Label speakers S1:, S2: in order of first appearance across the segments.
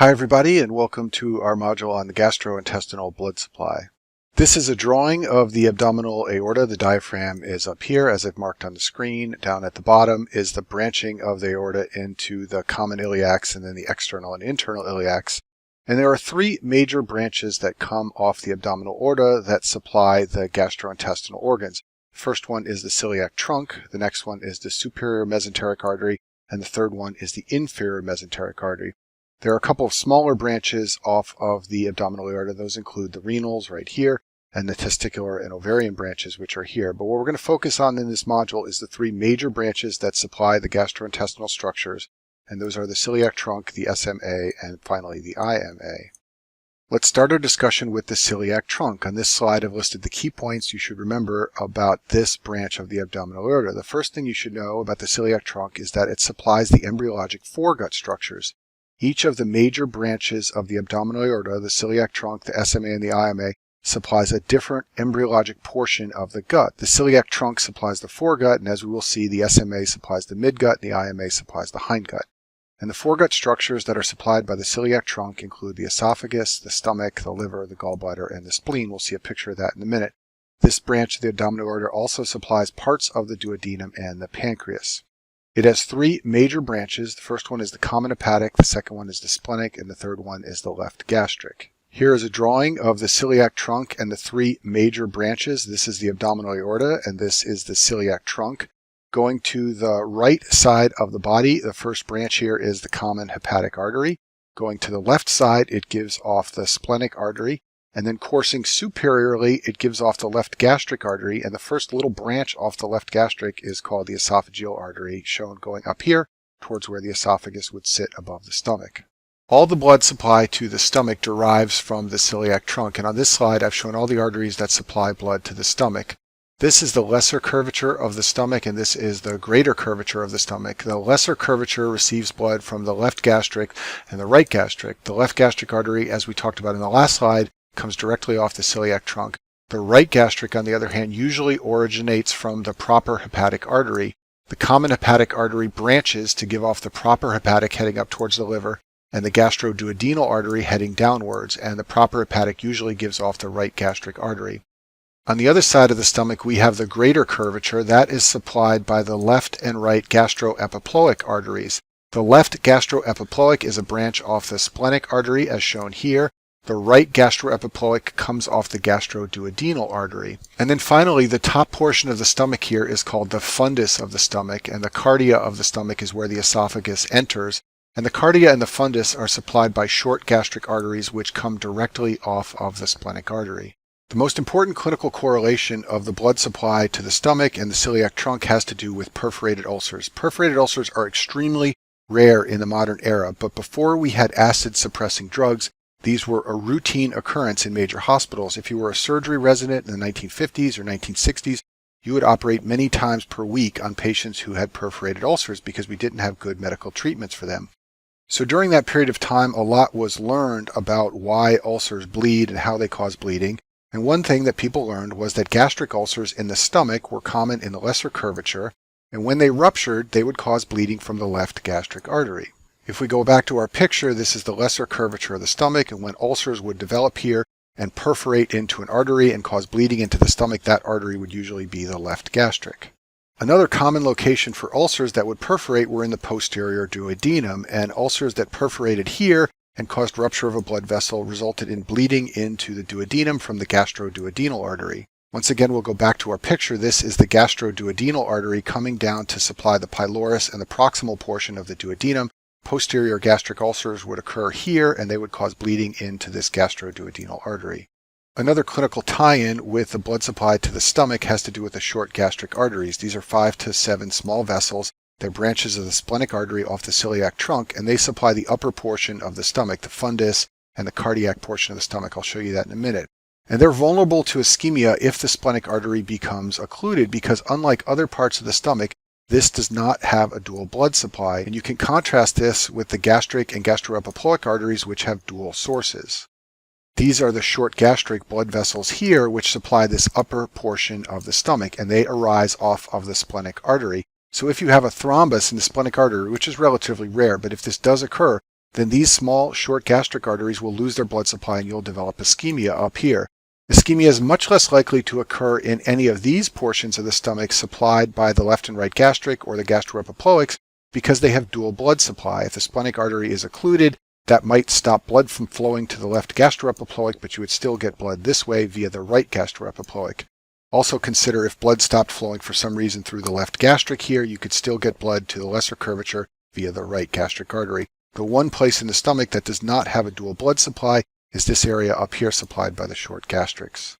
S1: Hi everybody, and welcome to our module on the gastrointestinal blood supply. This is a drawing of the abdominal aorta. The diaphragm is up here as I've marked on the screen. Down at the bottom is the branching of the aorta into the common iliacs and then the external and internal iliacs. And there are three major branches that come off the abdominal aorta that supply the gastrointestinal organs. The first one is the celiac trunk, the next one is the superior mesenteric artery, and the third one is the inferior mesenteric artery. There are a couple of smaller branches off of the abdominal aorta. Those include the renals right here and the testicular and ovarian branches, which are here. But what we're going to focus on in this module is the three major branches that supply the gastrointestinal structures, and those are the celiac trunk, the SMA, and finally the IMA. Let's start our discussion with the celiac trunk. On this slide, I've listed the key points you should remember about this branch of the abdominal aorta. The first thing you should know about the celiac trunk is that it supplies the embryologic foregut structures. Each of the major branches of the abdominal aorta, the celiac trunk, the SMA, and the IMA, supplies a different embryologic portion of the gut. The celiac trunk supplies the foregut, and as we will see, the SMA supplies the midgut, and the IMA supplies the hindgut. And the foregut structures that are supplied by the celiac trunk include the esophagus, the stomach, the liver, the gallbladder, and the spleen. We'll see a picture of that in a minute. This branch of the abdominal aorta also supplies parts of the duodenum and the pancreas. It has three major branches. The first one is the common hepatic, the second one is the splenic, and the third one is the left gastric. Here is a drawing of the celiac trunk and the three major branches. This is the abdominal aorta, and this is the celiac trunk. Going to the right side of the body, the first branch here is the common hepatic artery. Going to the left side, it gives off the splenic artery. And then coursing superiorly, it gives off the left gastric artery, and the first little branch off the left gastric is called the esophageal artery, shown going up here towards where the esophagus would sit above the stomach. All the blood supply to the stomach derives from the celiac trunk, and on this slide I've shown all the arteries that supply blood to the stomach. This is the lesser curvature of the stomach, and this is the greater curvature of the stomach. The lesser curvature receives blood from the left gastric and the right gastric. The left gastric artery, as we talked about in the last slide, comes directly off the celiac trunk. The right gastric, on the other hand, usually originates from the proper hepatic artery. The common hepatic artery branches to give off the proper hepatic heading up towards the liver, and the gastroduodenal artery heading downwards, and the proper hepatic usually gives off the right gastric artery. On the other side of the stomach, we have the greater curvature. That is supplied by the left and right gastroepiploic arteries. The left gastroepiploic is a branch off the splenic artery, as shown here. The right gastroepiploic comes off the gastroduodenal artery. And then finally, the top portion of the stomach here is called the fundus of the stomach, and the cardia of the stomach is where the esophagus enters. And the cardia and the fundus are supplied by short gastric arteries which come directly off of the splenic artery. The most important clinical correlation of the blood supply to the stomach and the celiac trunk has to do with perforated ulcers. Perforated ulcers are extremely rare in the modern era, but before we had acid-suppressing drugs, these were a routine occurrence in major hospitals. If you were a surgery resident in the 1950s or 1960s, you would operate many times per week on patients who had perforated ulcers because we didn't have good medical treatments for them. So during that period of time, a lot was learned about why ulcers bleed and how they cause bleeding. And one thing that people learned was that gastric ulcers in the stomach were common in the lesser curvature, and when they ruptured, they would cause bleeding from the left gastric artery. If we go back to our picture, this is the lesser curvature of the stomach, and when ulcers would develop here and perforate into an artery and cause bleeding into the stomach, that artery would usually be the left gastric. Another common location for ulcers that would perforate were in the posterior duodenum, and ulcers that perforated here and caused rupture of a blood vessel resulted in bleeding into the duodenum from the gastroduodenal artery. Once again, we'll go back to our picture. This is the gastroduodenal artery coming down to supply the pylorus and the proximal portion of the duodenum. Posterior gastric ulcers would occur here, and they would cause bleeding into this gastroduodenal artery. Another clinical tie-in with the blood supply to the stomach has to do with the short gastric arteries. These are 5 to 7 small vessels. They're branches of the splenic artery off the celiac trunk, and they supply the upper portion of the stomach, the fundus, and the cardiac portion of the stomach. I'll show you that in a minute. And they're vulnerable to ischemia if the splenic artery becomes occluded because unlike other parts of the stomach, this does not have a dual blood supply, and you can contrast this with the gastric and gastroepiploic arteries which have dual sources. These are the short gastric blood vessels here which supply this upper portion of the stomach, and they arise off of the splenic artery. So if you have a thrombus in the splenic artery, which is relatively rare, but if this does occur, then these small, short gastric arteries will lose their blood supply and you'll develop ischemia up here. Ischemia is much less likely to occur in any of these portions of the stomach supplied by the left and right gastric or the gastroepiploics because they have dual blood supply. If the splenic artery is occluded, that might stop blood from flowing to the left gastroepiploic, but you would still get blood this way via the right gastroepiploic. Also consider if blood stopped flowing for some reason through the left gastric here, you could still get blood to the lesser curvature via the right gastric artery. The one place in the stomach that does not have a dual blood supply is this area up here supplied by the short gastrics.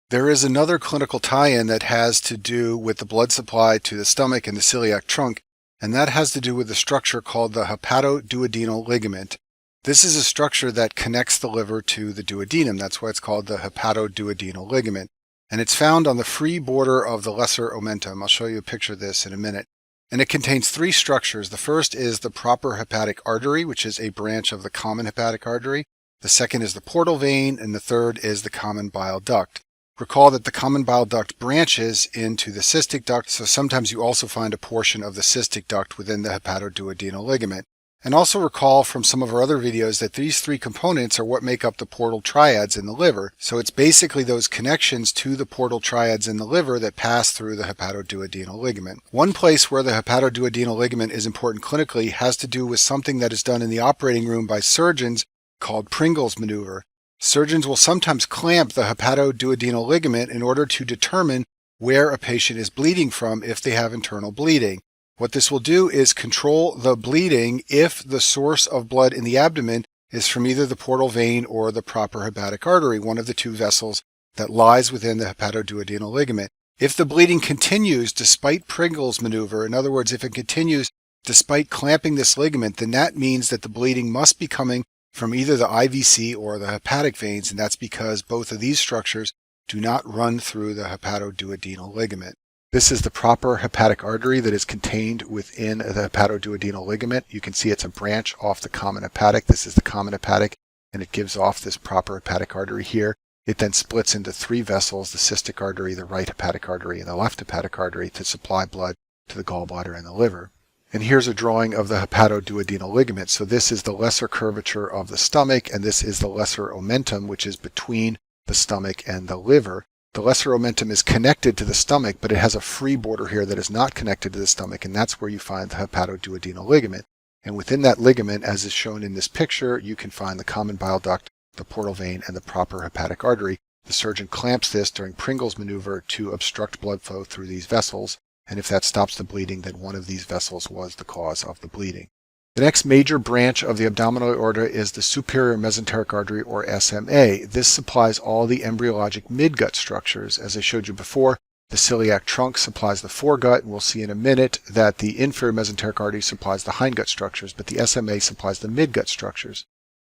S1: There is another clinical tie-in that has to do with the blood supply to the stomach and the celiac trunk, and that has to do with the structure called the hepatoduodenal ligament. This is a structure that connects the liver to the duodenum. That's why it's called the hepatoduodenal ligament. And it's found on the free border of the lesser omentum. I'll show you a picture of this in a minute. And it contains three structures. The first is the proper hepatic artery, which is a branch of the common hepatic artery. The second is the portal vein, and the third is the common bile duct. Recall that the common bile duct branches into the cystic duct, so sometimes you also find a portion of the cystic duct within the hepatoduodenal ligament. And also recall from some of our other videos that these three components are what make up the portal triads in the liver. So it's basically those connections to the portal triads in the liver that pass through the hepatoduodenal ligament. One place where the hepatoduodenal ligament is important clinically has to do with something that is done in the operating room by surgeons called Pringle's maneuver. Surgeons will sometimes clamp the hepatoduodenal ligament in order to determine where a patient is bleeding from if they have internal bleeding. What this will do is control the bleeding if the source of blood in the abdomen is from either the portal vein or the proper hepatic artery, one of the two vessels that lies within the hepatoduodenal ligament. If the bleeding continues despite Pringle's maneuver, in other words, if it continues despite clamping this ligament, then that means that the bleeding must be coming from either the IVC or the hepatic veins, and that's because both of these structures do not run through the hepatoduodenal ligament. This is the proper hepatic artery that is contained within the hepatoduodenal ligament. You can see it's a branch off the common hepatic. This is the common hepatic, and it gives off this proper hepatic artery here. It then splits into three vessels, the cystic artery, the right hepatic artery, and the left hepatic artery to supply blood to the gallbladder and the liver. And here's a drawing of the hepatoduodenal ligament. So this is the lesser curvature of the stomach, and this is the lesser omentum, which is between the stomach and the liver. The lesser omentum is connected to the stomach, but it has a free border here that is not connected to the stomach, and that's where you find the hepatoduodenal ligament. And within that ligament, as is shown in this picture, you can find the common bile duct, the portal vein, and the proper hepatic artery. The surgeon clamps this during Pringle's maneuver to obstruct blood flow through these vessels, and if that stops the bleeding, then one of these vessels was the cause of the bleeding. The next major branch of the abdominal aorta is the superior mesenteric artery, or SMA. This supplies all the embryologic midgut structures. As I showed you before, the celiac trunk supplies the foregut, and we'll see in a minute that the inferior mesenteric artery supplies the hindgut structures, but the SMA supplies the midgut structures.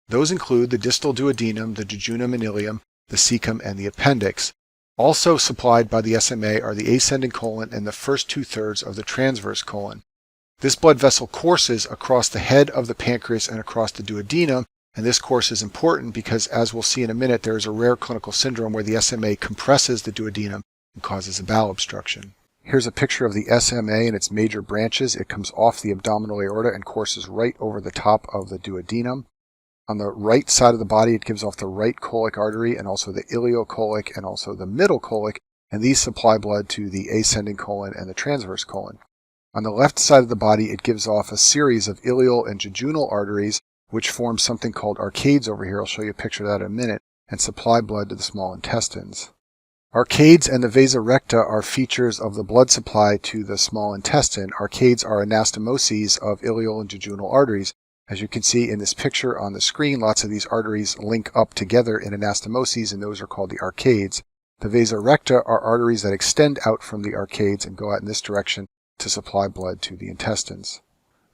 S1: Those include the distal duodenum, the jejunum and ileum, the cecum, and the appendix. Also supplied by the SMA are the ascending colon and the first two-thirds of the transverse colon. This blood vessel courses across the head of the pancreas and across the duodenum, and this course is important because, as we'll see in a minute, there is a rare clinical syndrome where the SMA compresses the duodenum and causes a bowel obstruction. Here's a picture of the SMA and its major branches. It comes off the abdominal aorta and courses right over the top of the duodenum. On the right side of the body, it gives off the right colic artery and also the ileocolic and also the middle colic, and these supply blood to the ascending colon and the transverse colon. On the left side of the body, it gives off a series of ileal and jejunal arteries, which form something called arcades over here. I'll show you a picture of that in a minute, and supply blood to the small intestines. Arcades and the vasa recta are features of the blood supply to the small intestine. Arcades are anastomoses of ileal and jejunal arteries. As you can see in this picture on the screen, lots of these arteries link up together in anastomoses, and those are called the arcades. The vasa recta are arteries that extend out from the arcades and go out in this direction to supply blood to the intestines.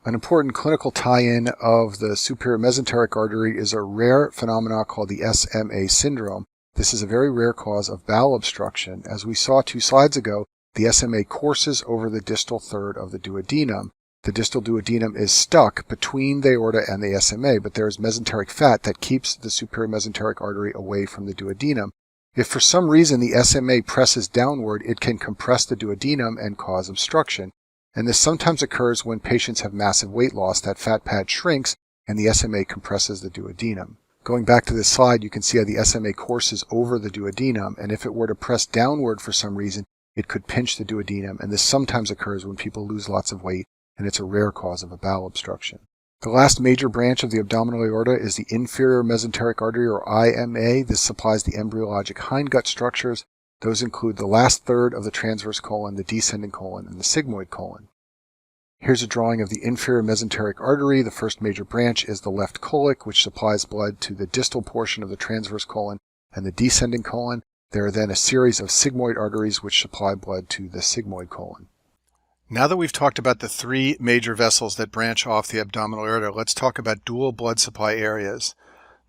S1: An important clinical tie-in of the superior mesenteric artery is a rare phenomenon called the SMA syndrome. This is a very rare cause of bowel obstruction. As we saw 2 slides ago, the SMA courses over the distal third of the duodenum. The distal duodenum is stuck between the aorta and the SMA, but there is mesenteric fat that keeps the superior mesenteric artery away from the duodenum. If for some reason the SMA presses downward, it can compress the duodenum and cause obstruction. And this sometimes occurs when patients have massive weight loss. That fat pad shrinks, and the SMA compresses the duodenum. Going back to this slide, you can see how the SMA courses over the duodenum, and if it were to press downward for some reason, it could pinch the duodenum, and this sometimes occurs when people lose lots of weight, and it's a rare cause of a bowel obstruction. The last major branch of the abdominal aorta is the inferior mesenteric artery, or IMA. This supplies the embryologic hindgut structures. Those include the last third of the transverse colon, the descending colon, and the sigmoid colon. Here's a drawing of the inferior mesenteric artery. The first major branch is the left colic, which supplies blood to the distal portion of the transverse colon and the descending colon. There are then a series of sigmoid arteries which supply blood to the sigmoid colon. Now that we've talked about the three major vessels that branch off the abdominal aorta, let's talk about dual blood supply areas.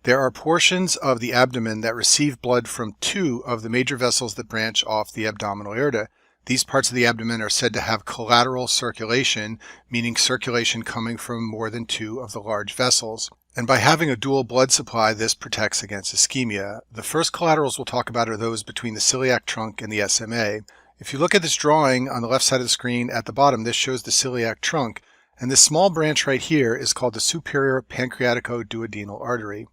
S1: There are portions of the abdomen that receive blood from two of the major vessels that branch off the abdominal aorta. These parts of the abdomen are said to have collateral circulation, meaning circulation coming from more than two of the large vessels. And by having a dual blood supply, this protects against ischemia. The first collaterals we'll talk about are those between the celiac trunk and the SMA. If you look at this drawing on the left side of the screen at the bottom, this shows the celiac trunk, and this small branch right here is called the superior pancreatico-duodenal artery.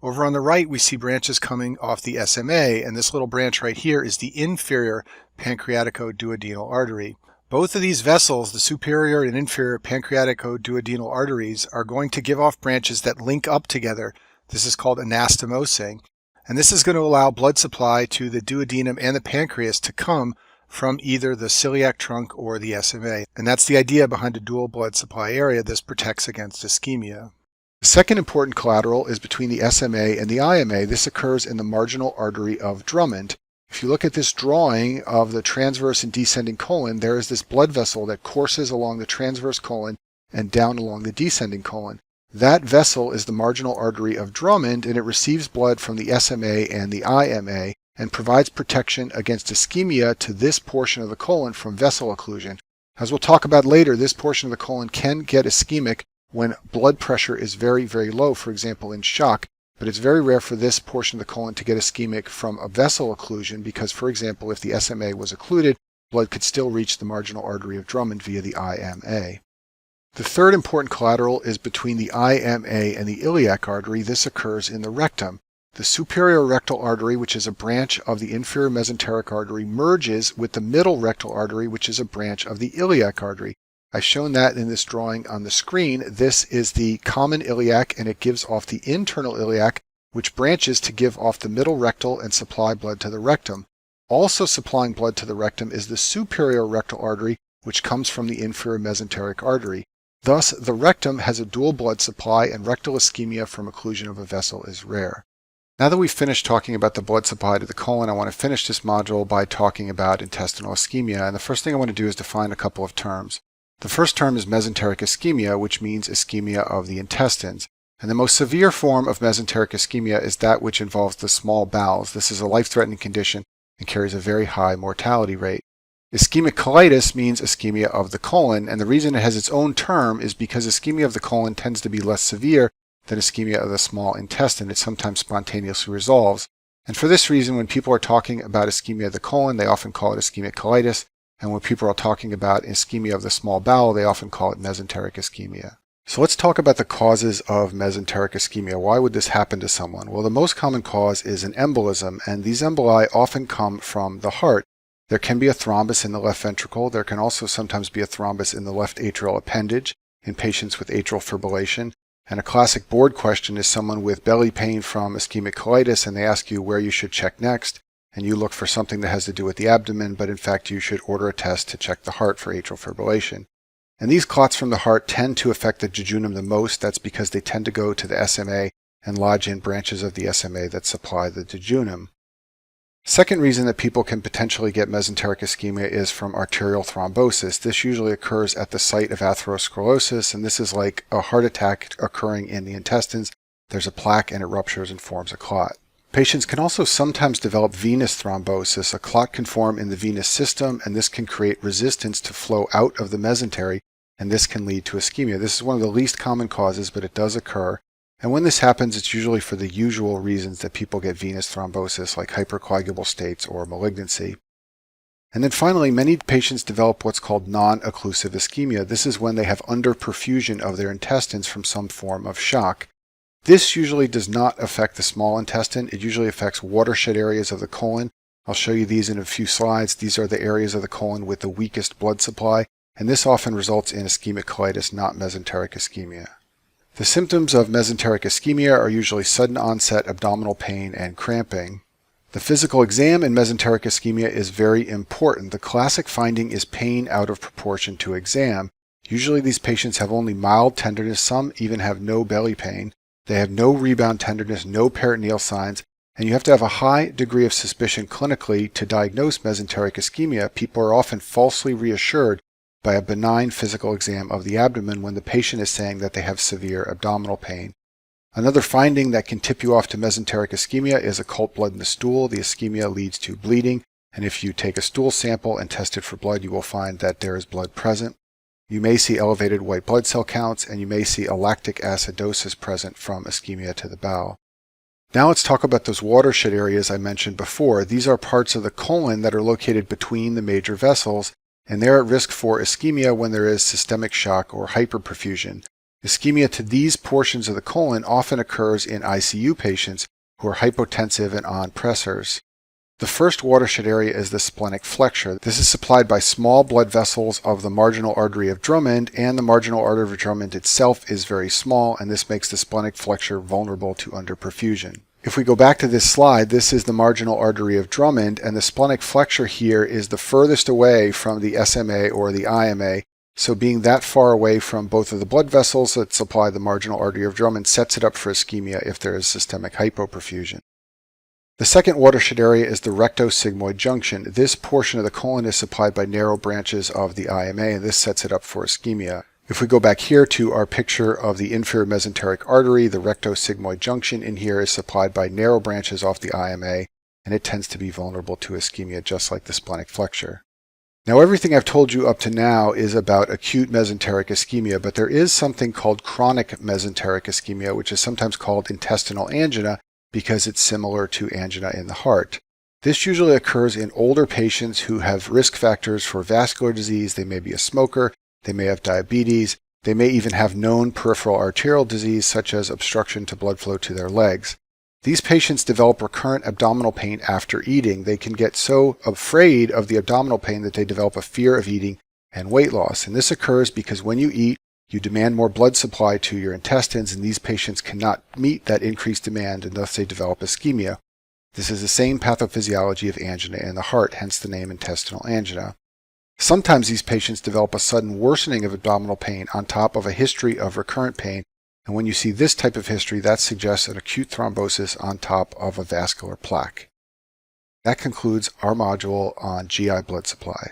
S1: Over on the right, we see branches coming off the SMA, and this little branch right here is the inferior pancreatico-duodenal artery. Both of these vessels, the superior and inferior pancreatico-duodenal arteries, are going to give off branches that link up together. This is called anastomosing, and this is going to allow blood supply to the duodenum and the pancreas to come from either the celiac trunk or the SMA. And that's the idea behind a dual blood supply area. This protects against ischemia. The second important collateral is between the SMA and the IMA. This occurs in the marginal artery of Drummond. If you look at this drawing of the transverse and descending colon, there is this blood vessel that courses along the transverse colon and down along the descending colon. That vessel is the marginal artery of Drummond, and it receives blood from the SMA and the IMA and provides protection against ischemia to this portion of the colon from vessel occlusion. As we'll talk about later, this portion of the colon can get ischemic when blood pressure is very, very low, for example, in shock, but it's very rare for this portion of the colon to get ischemic from a vessel occlusion because, for example, if the SMA was occluded, blood could still reach the marginal artery of Drummond via the IMA. The third important collateral is between the IMA and the iliac artery. This occurs in the rectum. The superior rectal artery, which is a branch of the inferior mesenteric artery, merges with the middle rectal artery, which is a branch of the iliac artery. I've shown that in this drawing on the screen. This is the common iliac, and it gives off the internal iliac, which branches to give off the middle rectal and supply blood to the rectum. Also supplying blood to the rectum is the superior rectal artery, which comes from the inferior mesenteric artery. Thus, the rectum has a dual blood supply, and rectal ischemia from occlusion of a vessel is rare. Now that we've finished talking about the blood supply to the colon, I want to finish this module by talking about intestinal ischemia, and the first thing I want to do is define a couple of terms. The first term is mesenteric ischemia, which means ischemia of the intestines. And the most severe form of mesenteric ischemia is that which involves the small bowels. This is a life-threatening condition and carries a very high mortality rate. Ischemic colitis means ischemia of the colon, and the reason it has its own term is because ischemia of the colon tends to be less severe than ischemia of the small intestine. It sometimes spontaneously resolves. And for this reason, when people are talking about ischemia of the colon, they often call it ischemic colitis. And when people are talking about ischemia of the small bowel, they often call it mesenteric ischemia. So let's talk about the causes of mesenteric ischemia. Why would this happen to someone? Well, the most common cause is an embolism, and these emboli often come from the heart. There can be a thrombus in the left ventricle. There can also sometimes be a thrombus in the left atrial appendage in patients with atrial fibrillation. And a classic board question is someone with belly pain from ischemic colitis, and they ask you where you should check next. And you look for something that has to do with the abdomen, but in fact you should order a test to check the heart for atrial fibrillation. And these clots from the heart tend to affect the jejunum the most. That's because they tend to go to the SMA and lodge in branches of the SMA that supply the jejunum. Second reason that people can potentially get mesenteric ischemia is from arterial thrombosis. This usually occurs at the site of atherosclerosis, and this is like a heart attack occurring in the intestines. There's a plaque and it ruptures and forms a clot. Patients can also sometimes develop venous thrombosis. A clot can form in the venous system, and this can create resistance to flow out of the mesentery, and this can lead to ischemia. This is one of the least common causes, but it does occur. And when this happens, it's usually for the usual reasons that people get venous thrombosis, like hypercoagulable states or malignancy. And then finally, many patients develop what's called non-occlusive ischemia. This is when they have underperfusion of their intestines from some form of shock. This usually does not affect the small intestine. It usually affects watershed areas of the colon. I'll show you these in a few slides. These are the areas of the colon with the weakest blood supply, and this often results in ischemic colitis, not mesenteric ischemia. The symptoms of mesenteric ischemia are usually sudden onset abdominal pain and cramping. The physical exam in mesenteric ischemia is very important. The classic finding is pain out of proportion to exam. Usually these patients have only mild tenderness. Some even have no belly pain. They have no rebound tenderness, no peritoneal signs, and you have to have a high degree of suspicion clinically to diagnose mesenteric ischemia. People are often falsely reassured by a benign physical exam of the abdomen when the patient is saying that they have severe abdominal pain. Another finding that can tip you off to mesenteric ischemia is occult blood in the stool. The ischemia leads to bleeding, and if you take a stool sample and test it for blood, you will find that there is blood present. You may see elevated white blood cell counts, and you may see a lactic acidosis present from ischemia to the bowel. Now let's talk about those watershed areas I mentioned before. These are parts of the colon that are located between the major vessels, and they're at risk for ischemia when there is systemic shock or hyperperfusion. Ischemia to these portions of the colon often occurs in ICU patients who are hypotensive and on pressors. The first watershed area is the splenic flexure. This is supplied by small blood vessels of the marginal artery of Drummond, and the marginal artery of Drummond itself is very small, and this makes the splenic flexure vulnerable to underperfusion. If we go back to this slide, this is the marginal artery of Drummond, and the splenic flexure here is the furthest away from the SMA or the IMA, so being that far away from both of the blood vessels that supply the marginal artery of Drummond sets it up for ischemia if there is systemic hypoperfusion. The second watershed area is the rectosigmoid junction. This portion of the colon is supplied by narrow branches of the IMA, and this sets it up for ischemia. If we go back here to our picture of the inferior mesenteric artery, the rectosigmoid junction in here is supplied by narrow branches off the IMA, and it tends to be vulnerable to ischemia just like the splenic flexure. Now everything I've told you up to now is about acute mesenteric ischemia, but there is something called chronic mesenteric ischemia, which is sometimes called intestinal angina, because it's similar to angina in the heart. This usually occurs in older patients who have risk factors for vascular disease. They may be a smoker, they may have diabetes, they may even have known peripheral arterial disease such as obstruction to blood flow to their legs. These patients develop recurrent abdominal pain after eating. They can get so afraid of the abdominal pain that they develop a fear of eating and weight loss. And this occurs because when you eat, you demand more blood supply to your intestines, and these patients cannot meet that increased demand, and thus they develop ischemia. This is the same pathophysiology of angina in the heart, hence the name intestinal angina. Sometimes these patients develop a sudden worsening of abdominal pain on top of a history of recurrent pain, and when you see this type of history, that suggests an acute thrombosis on top of a vascular plaque. That concludes our module on GI blood supply.